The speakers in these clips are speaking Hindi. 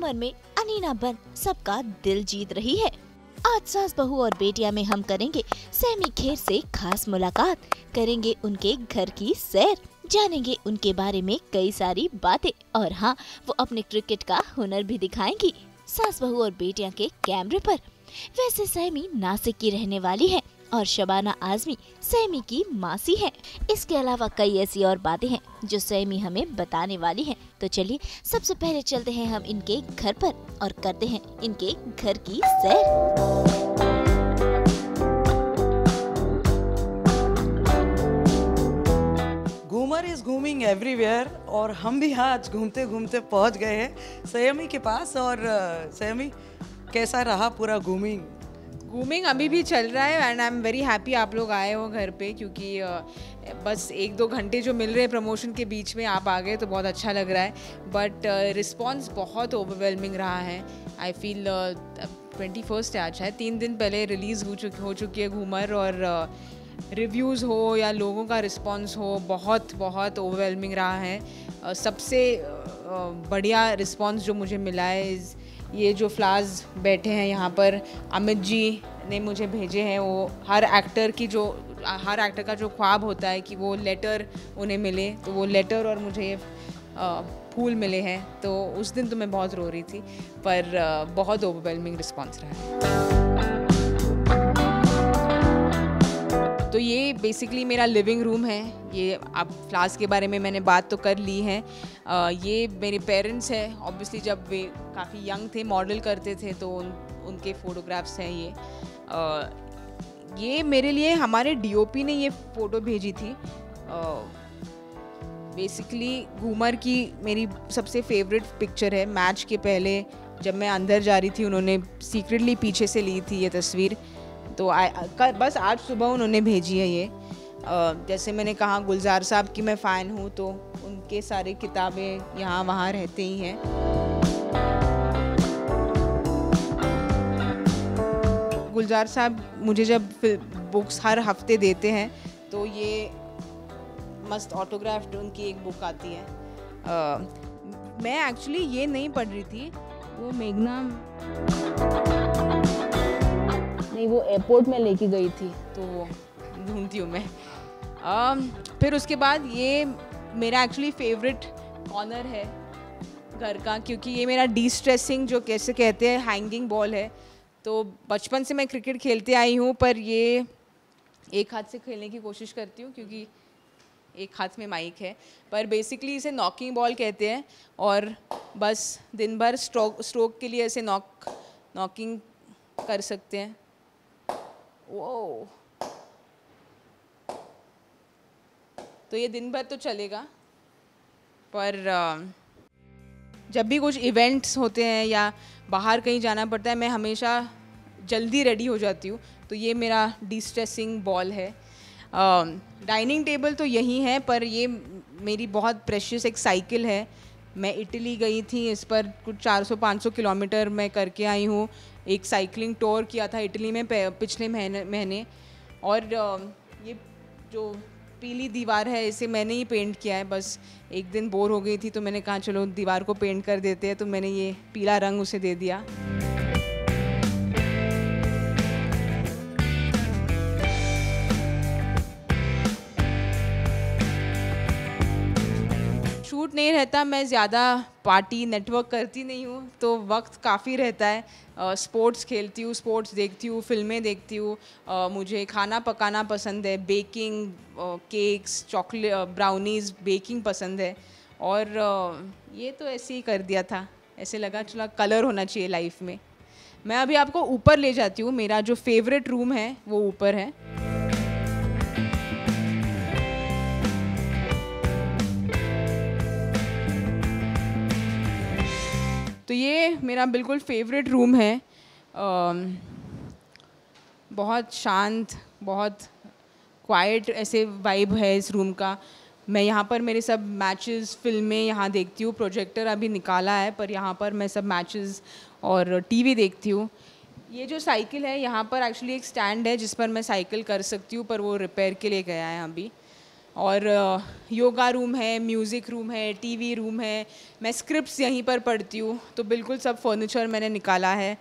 उम्र में अनीना बन सबका दिल जीत रही है। आज सास बहू और बेटियां में हम करेंगे सैमी खेर से खास मुलाकात, करेंगे उनके घर की सैर, जानेंगे उनके बारे में कई सारी बातें और हाँ, वो अपने क्रिकेट का हुनर भी दिखाएंगी सास बहू और बेटियां के कैमरे पर। वैसे सैमी नासिक की रहने वाली है और शबाना आजमी सैमी की मासी है। इसके अलावा कई ऐसी और बातें हैं जो सैमी हमें बताने वाली है। तो चलिए सबसे पहले चलते हैं हम इनके घर पर और करते हैं इनके घर की सैर। घूमर इज घूमिंग एवरीवेयर और हम भी आज घूमते घूमते पहुंच गए हैं सैमी के पास। और सैमी, कैसा रहा पूरा घूमिंग अभी भी चल रहा है and I am very happy आप लोग आए हो घर पे, क्योंकि बस 1-2 घंटे जो मिल रहे हैं प्रमोशन के बीच में आप आ गए तो बहुत अच्छा लग रहा है। बट रिस्पॉन्स बहुत ओवरवेलमिंग रहा है। आई फील 21 है आज है, 3 दिन पहले रिलीज़ हो चुकी है घूमर, और रिव्यूज़ हो या लोगों का रिस्पॉन्स हो बहुत बहुत ओवरवेलमिंग रहा है। सबसे बढ़िया रिस्पॉन्स जो मुझे मिला है ये जो फ्लावर्स बैठे हैं यहाँ पर, अमित जी ने मुझे भेजे हैं। वो हर एक्टर का जो ख्वाब होता है कि वो लेटर उन्हें मिले, तो वो लेटर और मुझे ये फूल मिले हैं। तो उस दिन तो मैं बहुत रो रही थी, पर बहुत ओवरवेलमिंग रिस्पॉन्स रहा है। तो ये बेसिकली मेरा लिविंग रूम है। ये अब फ्लावर्स के बारे में मैंने बात तो कर ली है। ये मेरे पेरेंट्स हैं, ऑब्वियसली जब वे काफ़ी यंग थे, मॉडल करते थे, तो उनके फ़ोटोग्राफ्स हैं ये मेरे लिए हमारे डीओपी ने ये फ़ोटो भेजी थी। बेसिकली घूमर की मेरी सबसे फेवरेट पिक्चर है। मैच के पहले जब मैं अंदर जा रही थी, उन्होंने सीक्रेटली पीछे से ली थी ये तस्वीर। तो बस आज सुबह उन्होंने भेजी है ये। जैसे मैंने कहा गुलजार साहब की मैं फ़ैन हूँ, तो उनके सारे किताबें यहाँ वहाँ रहते ही हैं। गुलजार साहब मुझे जब बुक्स हर हफ्ते देते हैं तो ये मस्त ऑटोग्राफ्ड उनकी एक बुक आती है। मैं एक्चुअली ये नहीं पढ़ रही थी, वो मेघना नहीं, वो एयरपोर्ट में लेके गई थी, तो ढूंढती हूँ मैं। फिर उसके बाद ये मेरा एक्चुअली फेवरेट कॉर्नर है घर का, क्योंकि ये मेरा डी स्ट्रेसिंग जो कैसे कहते हैं हैंगिंग बॉल है। तो बचपन से मैं क्रिकेट खेलते आई हूँ, पर ये एक हाथ से खेलने की कोशिश करती हूँ क्योंकि एक हाथ में माइक है। पर बेसिकली इसे नॉकिंग बॉल कहते हैं, और बस दिन भर स्ट्रोक के लिए ऐसे नॉकिंग कर सकते हैं। वो तो ये दिन भर तो चलेगा, पर जब भी कुछ इवेंट्स होते हैं या बाहर कहीं जाना पड़ता है, मैं हमेशा जल्दी रेडी हो जाती हूँ। तो ये मेरा डिस्ट्रेसिंग बॉल है। डाइनिंग टेबल तो यही है, पर ये मेरी बहुत प्रेशियस एक साइकिल है। मैं इटली गई थी, इस पर कुछ 400-500 किलोमीटर मैं करके आई हूँ। एक साइकिलिंग टूर किया था इटली में पिछले महीने। और ये जो पीली दीवार है, इसे मैंने ही पेंट किया है। बस एक दिन बोर हो गई थी तो मैंने कहा चलो दीवार को पेंट कर देते हैं, तो मैंने ये पीला रंग उसे दे दिया। शूट नहीं रहता, मैं ज़्यादा पार्टी नेटवर्क करती नहीं हूँ, तो वक्त काफ़ी रहता है। स्पोर्ट्स खेलती हूँ, स्पोर्ट्स देखती हूँ, फिल्में देखती हूँ। मुझे खाना पकाना पसंद है, baking, cakes, chocolate, brownies, baking पसंद है। और ये तो ऐसे ही कर दिया था, ऐसे लगा चला कलर होना चाहिए लाइफ में। मैं अभी आपको ऊपर ले जाती हूँ, मेरा जो फेवरेट रूम है वो ऊपर है। तो ये मेरा बिल्कुल फेवरेट रूम है। बहुत शांत, बहुत क्वाइट ऐसे वाइब है इस रूम का। मैं यहाँ पर मेरे सब मैचेस, फिल्में यहाँ देखती हूँ। प्रोजेक्टर अभी निकाला है, पर यहाँ पर मैं सब मैचेस और टीवी देखती हूँ। ये जो साइकिल है, यहाँ पर एक्चुअली एक स्टैंड है जिस पर मैं साइकिल कर सकती हूँ, पर वो रिपेयर के लिए गया है अभी। और योगा रूम है, म्यूज़िक रूम है, टीवी रूम है, मैं स्क्रिप्ट्स यहीं पर पढ़ती हूँ, तो बिल्कुल सब फर्नीचर मैंने निकाला है।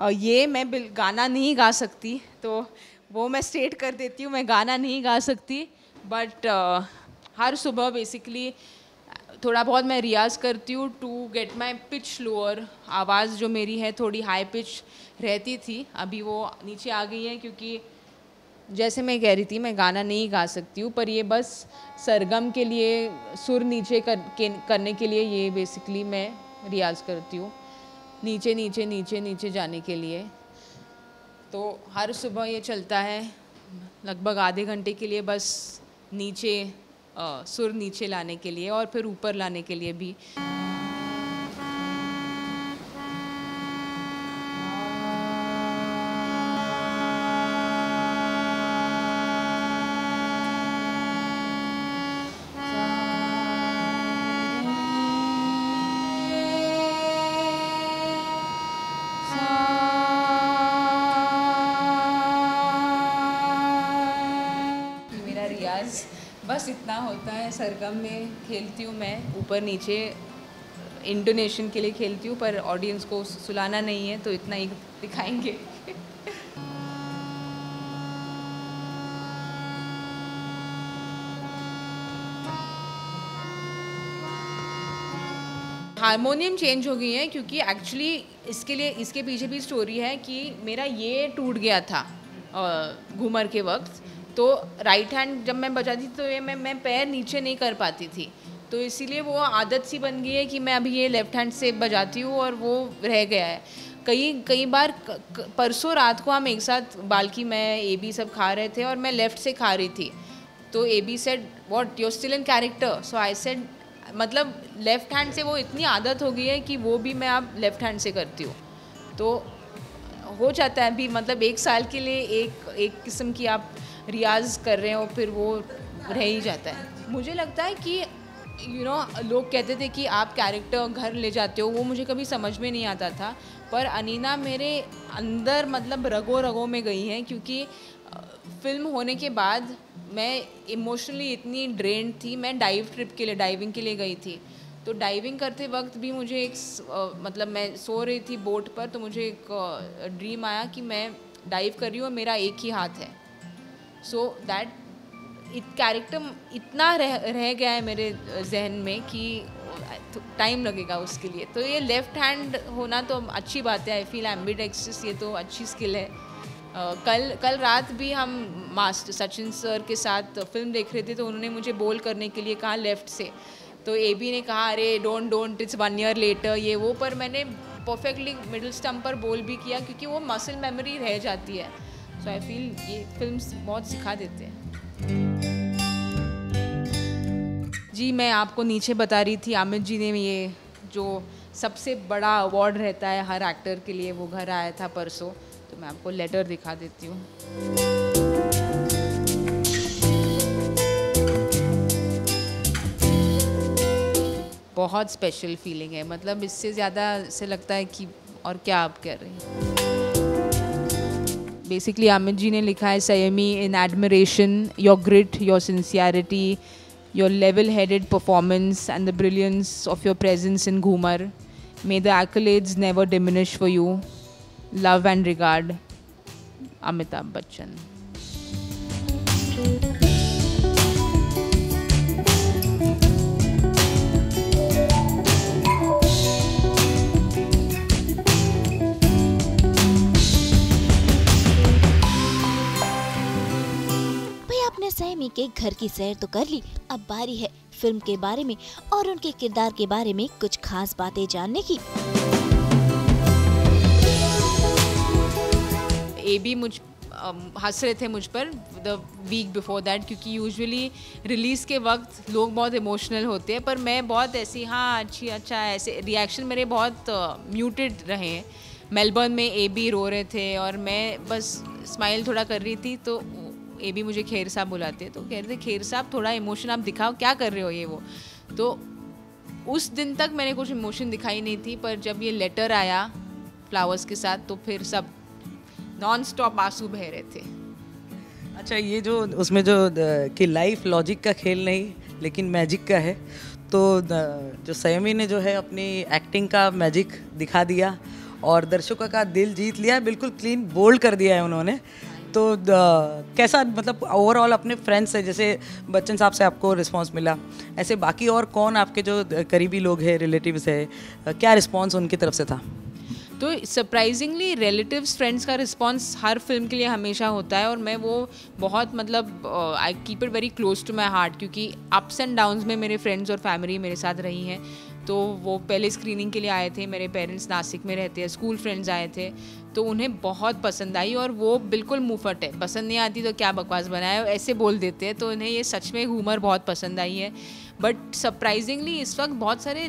ये मैं गाना नहीं गा सकती, तो वो मैं स्टेट कर देती हूँ, मैं गाना नहीं गा सकती, बट हर सुबह बेसिकली थोड़ा बहुत मैं रियाज़ करती हूँ to get my pitch lower. आवाज़ जो मेरी है थोड़ी हाई पिच रहती थी, अभी वो नीचे आ गई है, क्योंकि जैसे मैं कह रही थी मैं गाना नहीं गा सकती हूँ, पर ये बस सरगम के लिए सुर नीचे करने के लिए ये बेसिकली मैं रियाज़ करती हूँ, नीचे नीचे नीचे नीचे जाने के लिए। तो हर सुबह ये चलता है लगभग आधे घंटे के लिए, बस नीचे सुर नीचे लाने के लिए और फिर ऊपर लाने के लिए भी। बस इतना होता है। सरगम में खेलती हूँ मैं, ऊपर नीचे इंटोनेशन के लिए खेलती हूँ, पर ऑडियंस को सुलाना नहीं है, तो इतना ही दिखाएंगे। हारमोनियम चेंज हो गई है, क्योंकि एक्चुअली इसके पीछे भी स्टोरी है कि मेरा ये टूट गया था घूमर के वक्त, तो राइट हैंड जब मैं बजाती थी तो ये मैं पैर नीचे नहीं कर पाती थी, तो इसीलिए वो आदत सी बन गई है कि मैं अभी ये लेफ़्ट हैंड से बजाती हूँ और वो रह गया है। कई बार परसों रात को हम एक साथ बाल्की में एबी सब खा रहे थे और मैं लेफ़्ट से खा रही थी, तो AB said what you still in character, so I said मतलब लेफ़्ट हैंड से वो इतनी आदत हो गई है कि वो भी मैं अब लेफ़्ट हैंड से करती हूँ, तो हो जाता है अभी मतलब 1 साल के लिए एक किस्म की आप रियाज़ कर रहे हो, फिर वो रह ही जाता है। मुझे लगता है कि लोग कहते थे कि आप कैरेक्टर घर ले जाते हो, वो मुझे कभी समझ में नहीं आता था, पर अनीना मेरे अंदर मतलब रगों रगों में गई है, क्योंकि फिल्म होने के बाद मैं इमोशनली इतनी ड्रेन्ड थी। मैं डाइविंग के लिए गई थी, तो डाइविंग करते वक्त भी मुझे मतलब मैं सो रही थी बोट पर, तो मुझे एक ड्रीम आया कि मैं डाइव कर रही हूँ और मेरा एक ही हाथ है। सो दैट कैरेक्टर इतना रह गया है मेरे जहन में कि टाइम लगेगा उसके लिए। तो ये लेफ़्ट हैंड होना तो अच्छी बात है, आई फील एम्बिडेक्सिस, ये तो अच्छी स्किल है। कल रात भी हम मास्टर सचिन सर के साथ फिल्म देख रहे थे, तो उन्होंने मुझे बोल करने के लिए कहा लेफ़्ट से, तो एबी ने कहा अरे डोंट इट्स 1 year later ये वो, पर मैंने परफेक्टली मिडिल स्टम्प पर बोल भी किया, क्योंकि वो मसल मेमोरी रह जाती है। सो आई फील ये फिल्म्स बहुत सिखा देते हैं। जी मैं आपको नीचे बता रही थी, अमित जी ने ये जो सबसे बड़ा अवार्ड रहता है हर एक्टर के लिए, वो घर आया था परसों, तो मैं आपको लेटर दिखा देती हूँ। बहुत स्पेशल फीलिंग है, मतलब इससे ज़्यादा से लगता है कि और क्या आप कह रही हैं। बेसिकली अमित जी ने लिखा है, Saiyami in admiration your grit, your sincerity, your level-headed performance and the brilliance of your presence in Ghumar. May the accolades never diminish for you. Love and regard, Amitabh Bachchan. संयमी के घर की सैर तो कर ली, अब बारी है फिल्म के बारे में और उनके किरदार के बारे में कुछ खास बातें जानने की। एबी हंस रहे थे मुझ पर द वीक बिफोर दैट, क्योंकि यूजुअली रिलीज़ के वक्त लोग बहुत इमोशनल होते हैं, पर मैं बहुत ऐसी हाँ अच्छा ऐसे रिएक्शन मेरे बहुत म्यूटेड रहे हैं। मेलबर्न में एबी रो रहे थे और मैं बस स्माइल थोड़ा कर रही थी, तो एबी मुझे खेर साहब बुलाते हैं, तो कह रहे थे खेर साहब थोड़ा इमोशन आप दिखाओ, क्या कर रहे हो ये वो। तो उस दिन तक मैंने कुछ इमोशन दिखाई नहीं थी, पर जब ये लेटर आया फ्लावर्स के साथ, तो फिर सब नॉन स्टॉप आंसू बह रहे थे। अच्छा, ये जो उसमें जो कि लाइफ लॉजिक का खेल नहीं लेकिन मैजिक का है, तो जो संयमी ने जो है अपनी एक्टिंग का मैजिक दिखा दिया और दर्शकों का दिल जीत लिया, बिल्कुल क्लीन बोल्ड कर दिया है उन्होंने। तो कैसा मतलब ओवरऑल अपने फ्रेंड्स से, जैसे बच्चन साहब से आपको रिस्पांस मिला, ऐसे बाकी और कौन आपके जो करीबी लोग हैं, रिलेटिव्स है, क्या रिस्पांस उनकी तरफ से था? तो सरप्राइजिंगली रिलेटिव्स फ्रेंड्स का रिस्पांस हर फिल्म के लिए हमेशा होता है, और मैं वो बहुत मतलब I keep it very close to my heart, क्योंकि अप्स एंड डाउन्स में मेरे फ्रेंड्स और फैमिली मेरे साथ रही हैं। तो वो पहले स्क्रीनिंग के लिए आए थे, मेरे पेरेंट्स नासिक में रहते हैं, स्कूल फ्रेंड्स आए थे, तो उन्हें बहुत पसंद आई, और वो बिल्कुल मुँहफट है, पसंद नहीं आती तो क्या बकवास बनाया ऐसे बोल देते हैं, तो उन्हें ये सच में ह्यूमर बहुत पसंद आई है। बट सरप्राइजिंगली इस वक्त बहुत सारे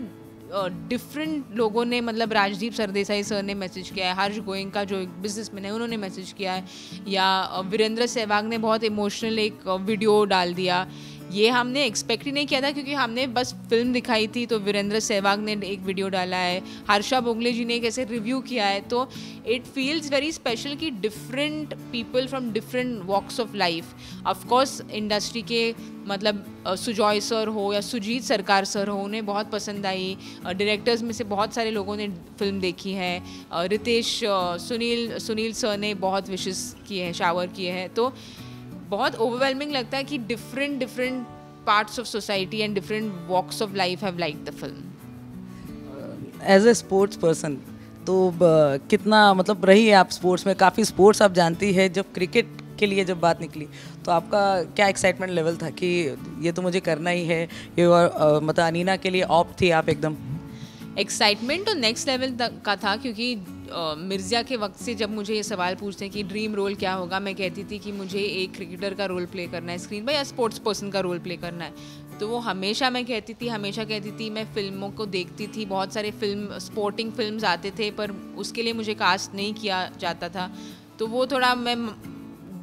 डिफरेंट लोगों ने, मतलब राजदीप सरदेसाई सर ने मैसेज किया है, हर्ष गोयंका जो एक बिजनेसमैन है उन्होंने मैसेज किया है, या वीरेंद्र सहवाग ने बहुत इमोशनल एक वीडियो डाल दिया। ये हमने एक्सपेक्ट ही नहीं किया था, क्योंकि हमने बस फिल्म दिखाई थी, तो वीरेंद्र सहवाग ने एक वीडियो डाला है, हर्षा बोगले जी ने एक ऐसे रिव्यू किया है, तो इट फील्स वेरी स्पेशल कि different people from different walks of life, of course industry के मतलब सुजॉय सर हो या सुजीत सरकार सर हो, उन्हें बहुत पसंद आई। डायरेक्टर्स में से बहुत सारे लोगों ने फिल्म देखी है, रितेश सुनील सर ने बहुत विशेस किए हैं, शावर किए हैं, तो बहुत ओवरवेलमिंग लगता है कि different parts of society and different walks of life have like the film. As a sports person, तो कितना मतलब रही है आप स्पोर्ट्स में, काफ़ी स्पोर्ट्स आप जानती है, जब क्रिकेट के लिए जब बात निकली तो आपका क्या एक्साइटमेंट लेवल था कि ये तो मुझे करना ही है, ये मतलब अनीना के लिए ऑप थी आप एकदम? एक्साइटमेंट तो नेक्स्ट लेवल का था, क्योंकि मिर्ज़ा के वक्त से जब मुझे ये सवाल पूछते हैं कि ड्रीम रोल क्या होगा, मैं कहती थी कि मुझे एक क्रिकेटर का रोल प्ले करना है स्क्रीन पर, या स्पोर्ट्स पर्सन का रोल प्ले करना है। तो वो हमेशा कहती थी, मैं फिल्मों को देखती थी, बहुत सारे स्पोर्टिंग फिल्म्स आते थे, पर उसके लिए मुझे कास्ट नहीं किया जाता था, तो वो थोड़ा मैं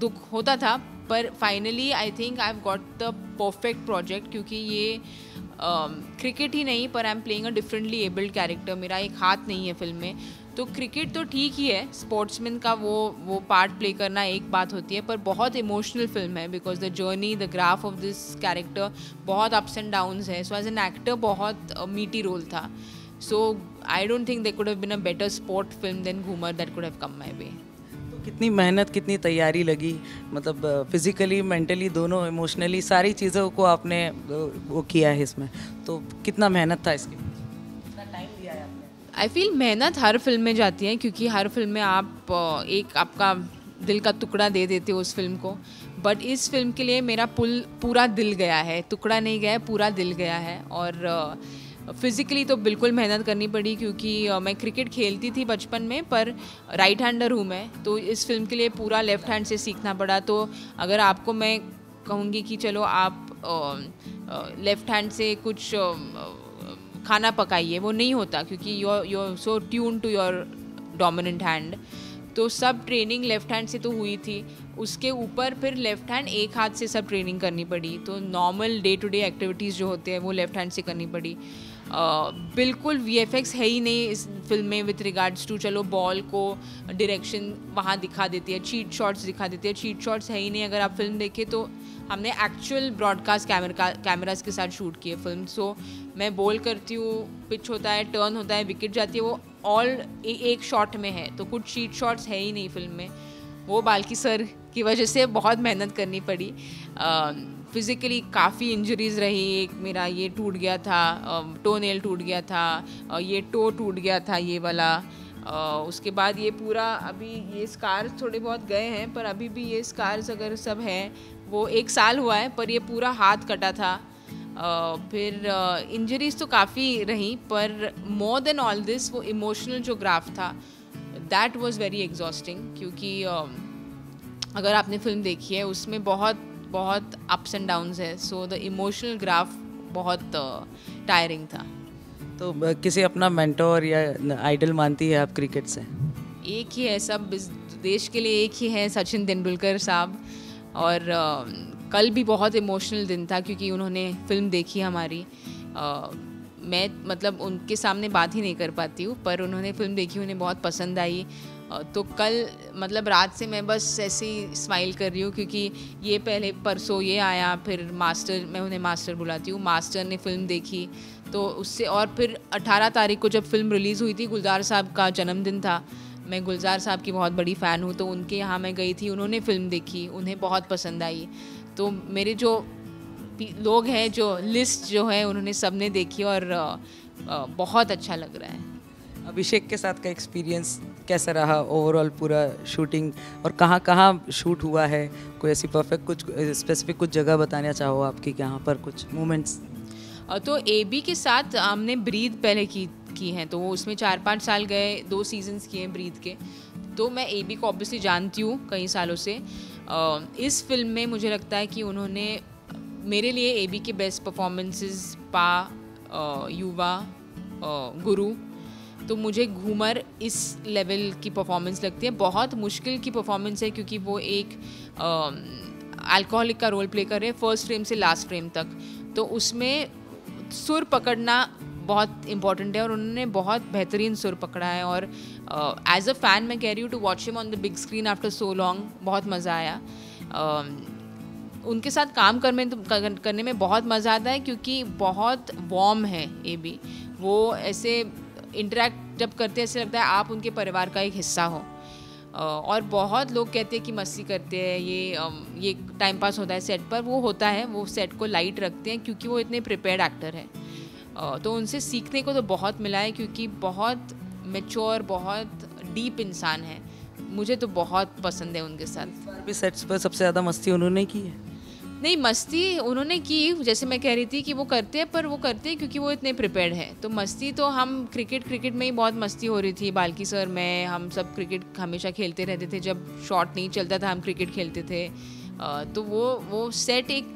दुख होता था। पर finally I think I have got the perfect project, क्योंकि ये क्रिकेट ही नहीं, पर I am playing a differently abled character, मेरा एक हाथ नहीं है फिल्म में, तो क्रिकेट तो ठीक ही है, स्पोर्ट्समैन का वो पार्ट प्ले करना एक बात होती है, पर बहुत इमोशनल फिल्म है, because the journey, the graph of this character बहुत अप्स एंड डाउन्स है। सो एज एन एक्टर बहुत मीटी रोल था, so I don't think there could have been a better sport film than Ghoomar that could have come my way. कितनी मेहनत, कितनी तैयारी लगी, मतलब फिजिकली, मेंटली, दोनों, इमोशनली, सारी चीज़ों को आपने वो किया है इसमें, तो कितना मेहनत था इसके, कितना टाइम दिया है आपने? आई फील मेहनत हर फिल्म में जाती है, क्योंकि हर फिल्म में आप एक आपका दिल का टुकड़ा दे देते हो उस फिल्म को, बट इस फिल्म के लिए मेरा पूरा दिल गया है, टुकड़ा नहीं गया है, पूरा दिल गया है। और फिज़िकली तो बिल्कुल मेहनत करनी पड़ी, क्योंकि मैं क्रिकेट खेलती थी बचपन में, पर राइट हैंडर हूँ मैं, तो इस फिल्म के लिए पूरा लेफ़्ट हैंड से सीखना पड़ा। तो अगर आपको मैं कहूँगी कि चलो आप लेफ़्ट हैंड से कुछ खाना पकाइए, वो नहीं होता, क्योंकि you're so tuned to your dominant hand। तो सब ट्रेनिंग लेफ़्ट हैंड से तो हुई थी, उसके ऊपर फिर लेफ़्ट हैंड एक हाथ से सब ट्रेनिंग करनी पड़ी, तो normal day to day activities जो होते हैं वो लेफ़्ट हैंड से करनी पड़ी। बिल्कुल VFX है ही नहीं इस फिल्म में विथ रिगार्ड्स टू, चलो बॉल को डायरेक्शन वहाँ दिखा देती है, चीट शॉट्स दिखा देती है, चीट शॉट्स है ही नहीं। अगर आप फिल्म देखें तो हमने एक्चुअल ब्रॉडकास्ट कैमरास के साथ शूट की है फिल्म। सो मैं बॉल करती हूँ, पिच होता है, टर्न होता है, विकेट जाती है, वो ऑल एक शॉट में है, तो कुछ चीट शॉट्स है ही नहीं फिल्म में। वो बाल्की सर की वजह से बहुत मेहनत करनी पड़ी। फिज़िकली काफ़ी इंजरीज़ रही, एक मेरा ये टूट गया था, टो नेल टूट गया था, ये टो टूट गया था ये वाला, उसके बाद ये पूरा अभी ये स्कार्स थोड़े बहुत गए हैं, पर अभी भी ये स्कार्स अगर सब हैं, वो 1 साल हुआ है, पर ये पूरा हाथ कटा था। फिर इंजरीज़ तो काफ़ी रही, पर मोर देन ऑल दिस वो इमोशनल जो ग्राफ था दैट वाज वेरी एग्जॉस्टिंग, क्योंकि अगर आपने फिल्म देखी है उसमें बहुत अप्स एंड डाउन्स है, सो द इमोशनल ग्राफ बहुत टायरिंग था। तो किसी अपना मेंटोर या आइडल मानती है आप क्रिकेट से? एक ही है, सब देश के लिए एक ही है, सचिन तेंदुलकर साहब। और कल भी बहुत इमोशनल दिन था, क्योंकि उन्होंने फिल्म देखी हमारी। मैं मतलब उनके सामने बात ही नहीं कर पाती हूँ, पर उन्होंने फिल्म देखी, उन्हें बहुत पसंद आई। तो कल मतलब रात से मैं बस ऐसे ही स्माइल कर रही हूँ, क्योंकि ये पहले परसों ये आया, फिर मास्टर, मैं उन्हें मास्टर बुलाती हूँ, मास्टर ने फ़िल्म देखी तो उससे, और फिर 18 तारीख को जब फिल्म रिलीज़ हुई थी, गुलजार साहब का जन्मदिन था, मैं गुलजार साहब की बहुत बड़ी फ़ैन हूँ, तो उनके यहाँ मैं गई थी, उन्होंने फ़िल्म देखी, उन्हें बहुत पसंद आई। तो मेरे जो लोग हैं, जो लिस्ट जो है, उन्होंने सब ने देखी और बहुत अच्छा लग रहा है। अभिषेक के साथ का एक्सपीरियंस कैसा रहा ओवरऑल पूरा शूटिंग, और कहाँ कहाँ शूट हुआ है? कोई ऐसी परफेक्ट कुछ स्पेसिफिक कुछ जगह बताना चाहो आपकी यहाँ पर कुछ मोमेंट्स? तो एबी के साथ हमने ब्रीद पहले की हैं, तो वो उसमें 4-5 साल गए, 2 सीजन्स किए हैं ब्रीद के। तो मैं एबी को ऑब्वियसली जानती हूँ कई सालों से। इस फिल्म में मुझे लगता है कि उन्होंने मेरे लिए एबी के बेस्ट परफॉर्मेंसेस, पा, युवा, गुरु, तो मुझे घूमर इस लेवल की परफॉर्मेंस लगती है। बहुत मुश्किल की परफॉर्मेंस है, क्योंकि वो एक अल्कोहलिक का रोल प्ले कर रहे हैं फर्स्ट फ्रेम से लास्ट फ्रेम तक, तो उसमें सुर पकड़ना बहुत इम्पॉर्टेंट है, और उन्होंने बहुत बेहतरीन सुर पकड़ा है। और एज अ फ़ैन मैं कह रही हूँ, to watch him on the big screen after so long, बहुत मज़ा आया। उनके साथ काम करने में बहुत मज़ा आता है, क्योंकि बहुत वार्म है ए बी। वो ऐसे इंटरेक्ट जब करते हैं, ऐसे लगता है आप उनके परिवार का एक हिस्सा हो। और बहुत लोग कहते हैं कि मस्ती करते हैं, ये टाइम पास होता है सेट पर, वो होता है, वो सेट को लाइट रखते हैं, क्योंकि वो इतने प्रिपेयर्ड एक्टर हैं। तो उनसे सीखने को तो बहुत मिला है, क्योंकि बहुत मैच्योर, बहुत डीप इंसान है। मुझे तो बहुत पसंद है उनके साथ। भी सेट्स पर सबसे ज़्यादा मस्ती उन्होंने की है? नहीं, मस्ती उन्होंने की, जैसे मैं कह रही थी कि वो करते हैं, पर वो करते हैं क्योंकि वो इतने प्रिपेयर्ड हैं। तो मस्ती तो हम क्रिकेट में ही बहुत मस्ती हो रही थी, बाल्की सर, मैं, हम सब क्रिकेट हमेशा खेलते रहते थे। जब शॉट नहीं चलता था हम क्रिकेट खेलते थे। तो वो सेट एक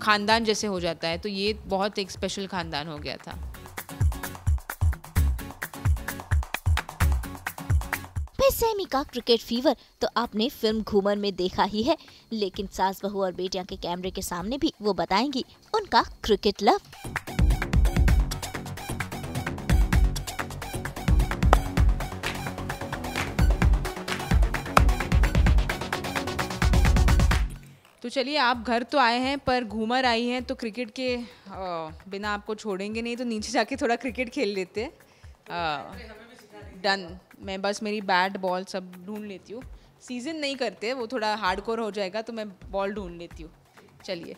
ख़ानदान जैसे हो जाता है, तो ये बहुत एक स्पेशल ख़ानदान हो गया था। सैमी का क्रिकेट फीवर तो आपने फिल्म घूमर में देखा ही है, लेकिन सास बहू और बेटियां के कैमरे के सामने भी वो बताएंगी उनका क्रिकेट लव। तो चलिए, आप घर तो आए हैं, पर घूमर आई हैं, तो क्रिकेट के बिना आपको छोड़ेंगे नहीं, तो नीचे जाके थोड़ा क्रिकेट खेल लेते हैं। डन। मैं बस मेरी बैट बॉल सब ढूंढ लेती हूँ। सीजन नहीं करते, वो थोड़ा हार्डकोर हो जाएगा, तो मैं बॉल ढूंढ लेती हूँ। चलिए।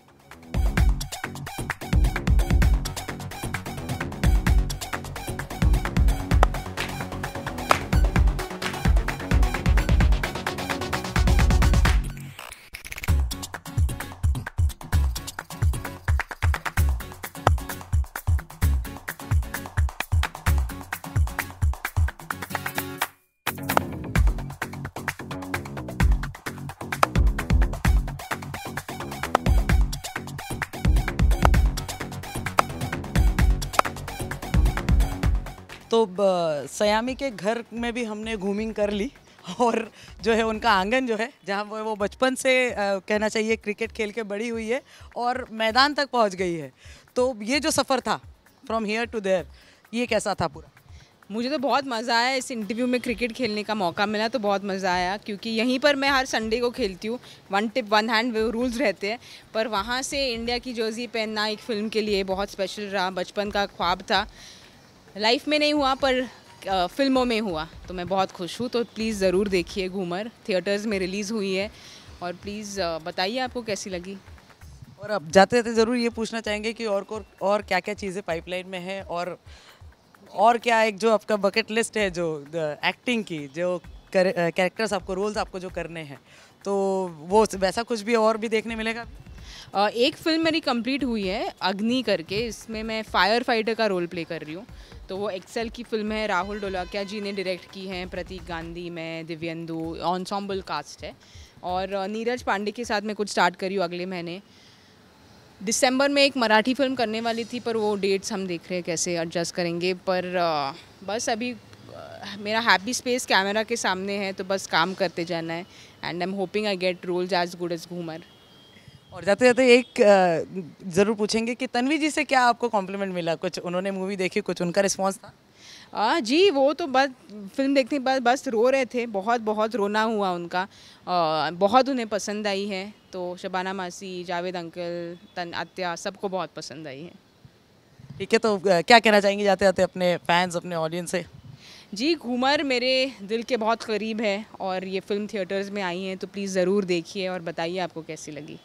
तो सयामी के घर में भी हमने घूमिंग कर ली, और जो है उनका आंगन जो है, जहाँ वो बचपन से कहना चाहिए क्रिकेट खेल के बड़ी हुई है और मैदान तक पहुँच गई है। तो ये जो सफ़र था फ्रॉम हियर टू देयर, ये कैसा था पूरा? मुझे तो बहुत मज़ा आया। इस इंटरव्यू में क्रिकेट खेलने का मौका मिला तो बहुत मज़ा आया, क्योंकि यहीं पर मैं हर संडे को खेलती हूँ। One tip one hand rules रहते हैं, पर वहाँ से इंडिया की जर्सी पहनना एक फ़िल्म के लिए बहुत स्पेशल रहा। बचपन का ख्वाब था, लाइफ में नहीं हुआ पर फिल्मों में हुआ, तो मैं बहुत खुश हूँ। तो प्लीज़ ज़रूर देखिए घूमर, थिएटर्स में रिलीज़ हुई है, और प्लीज़ बताइए आपको कैसी लगी। और अब जाते जाते ज़रूर ये पूछना चाहेंगे कि और क्या क्या चीज़ें पाइपलाइन में है, और क्या एक जो आपका बकेट लिस्ट है जो एक्टिंग की, जो कैरेक्टर्स आपको, रोल्स आपको जो करने हैं, तो वो वैसा कुछ भी और भी देखने मिलेगा? एक फिल्म मेरी कंप्लीट हुई है, अग्नि करके, इसमें मैं फायर फाइटर का रोल प्ले कर रही हूँ। तो वो एक्सेल की फिल्म है, राहुल डोलाकिया जी ने डायरेक्ट की है, प्रतीक गांधी, मैं, दिव्यंदु, ऑनसॉम्बल कास्ट है। और नीरज पांडे के साथ मैं कुछ स्टार्ट करी हूँ अगले महीने। दिसंबर में एक मराठी फिल्म करने वाली थी, पर वो डेट्स हम देख रहे हैं कैसे एडजस्ट करेंगे। पर बस अभी मेरा हैप्पी स्पेस कैमरा के सामने है, तो बस काम करते जाना है, and I am hoping I get roles as good as Ghoomar. और जाते जाते एक ज़रूर पूछेंगे कि तन्वी जी से क्या आपको कॉम्प्लीमेंट मिला? कुछ उन्होंने मूवी देखी, कुछ उनका रिस्पॉन्स था? जी, वो तो बस फिल्म देखने के बाद बस रो रहे थे, बहुत बहुत रोना हुआ उनका। बहुत उन्हें पसंद आई है, तो शबाना मासी, जावेद अंकल, आत्या सबको बहुत पसंद आई है। ठीक है, तो क्या कहना चाहेंगे जाते जाते अपने फैंस, अपने ऑडियंस से? जी, घूमर मेरे दिल के बहुत करीब है और ये फ़िल्म थिएटर्स में आई है, तो प्लीज़ ज़रूर देखिए और बताइए आपको कैसी लगी।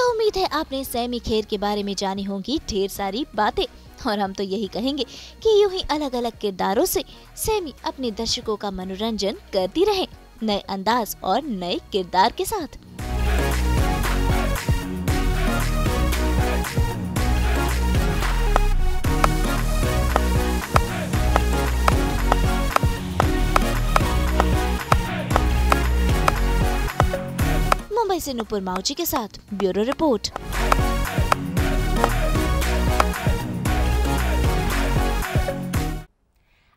उम्मीद है आपने सैमी खेर के बारे में जानी होंगी ढेर सारी बातें, और हम तो यही कहेंगे कि यूं ही अलग अलग किरदारों से सैमी अपने दर्शकों का मनोरंजन करती रहे, नए अंदाज और नए किरदार के साथ। मुंबई से नुपुर माउची के साथ ब्यूरो रिपोर्ट।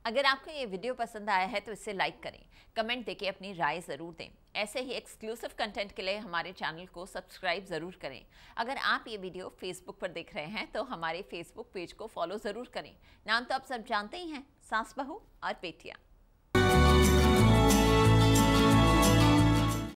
अगर आपको ये वीडियो पसंद आया है तो इसे लाइक करें, कमेंट देके अपनी राय ज़रूर दें। ऐसे ही एक्सक्लूसिव कंटेंट के लिए हमारे चैनल को सब्सक्राइब ज़रूर करें। अगर आप ये वीडियो फेसबुक पर देख रहे हैं तो हमारे फेसबुक पेज को फॉलो ज़रूर करें। नाम तो आप सब जानते ही हैं, सास बहू और बेटियाँ।